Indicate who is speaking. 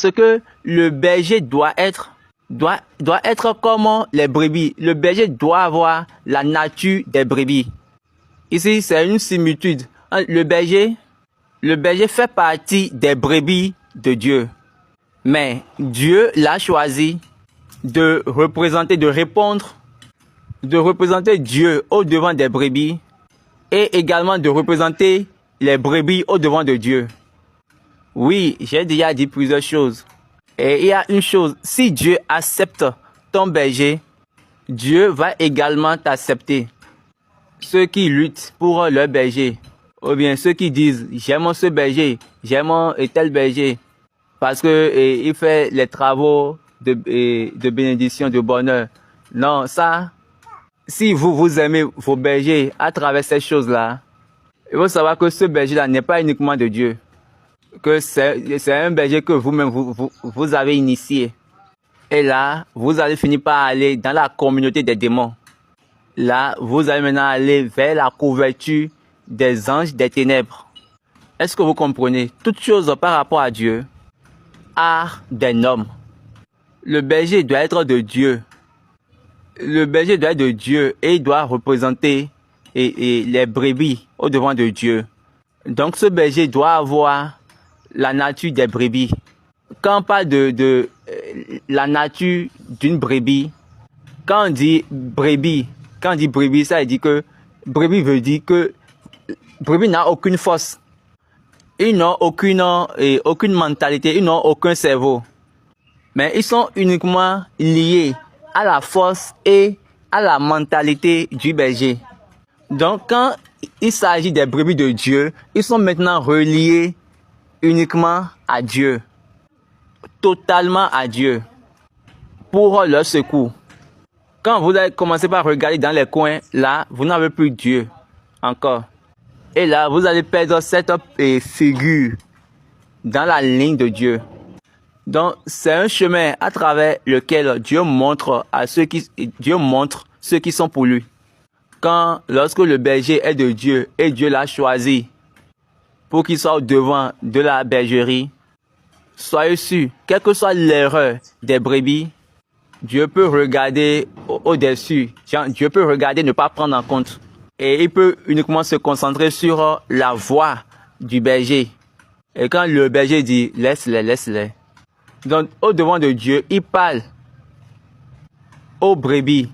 Speaker 1: Ce que le berger doit être comme les brebis. Le berger doit avoir la nature des brebis. Ici, c'est une similitude. Le berger fait partie des brebis de Dieu. Mais Dieu l'a choisi de représenter Dieu au devant des brebis et également de représenter les brebis au devant de Dieu. Oui, j'ai déjà dit plusieurs choses. Et il y a une chose, si Dieu accepte ton berger, Dieu va également t'accepter. Ceux qui luttent pour leur berger, ou bien ceux qui disent « j'aime ce berger, j'aime tel berger », parce que il fait les travaux de bénédiction, de bonheur. Non, ça, si vous aimez vos bergers à travers ces choses-là, il faut savoir que ce berger-là n'est pas uniquement de Dieu. Que c'est un berger que vous-même vous avez initié. Et là, vous allez finir par aller dans la communauté des démons. Là, vous allez maintenant aller vers la couverture des anges des ténèbres. Est-ce que vous comprenez? Toute chose par rapport à Dieu a des normes. Le berger doit être de Dieu. Le berger doit être de Dieu et il doit représenter les brebis au devant de Dieu. Donc ce berger doit avoir la nature des brebis. Quand on parle de la nature d'une brebis, quand on dit brebis, ça veut dire que brebis veut dire que brebis n'a aucune force. Ils n'ont aucune mentalité, ils n'ont aucun cerveau. Mais ils sont uniquement liés à la force et à la mentalité du berger. Donc quand il s'agit des brebis de Dieu, ils sont maintenant reliés uniquement à Dieu. Totalement à Dieu. Pour leur secours. Quand vous allez commencer par regarder dans les coins, là, vous n'avez plus Dieu encore. Et là, vous allez perdre cette figure dans la ligne de Dieu. Donc, c'est un chemin à travers lequel Dieu montre ceux qui sont pour lui. Lorsque le berger est de Dieu et Dieu l'a choisi pour qu'il soit au devant de la bergerie, soyez sûr, quelle que soit l'erreur des brebis, Dieu peut regarder au-dessus. Dieu peut regarder, ne pas prendre en compte. Et il peut uniquement se concentrer sur la voix du berger. Et quand le berger dit « laisse-les, laisse-les », donc au devant de Dieu, il parle aux brebis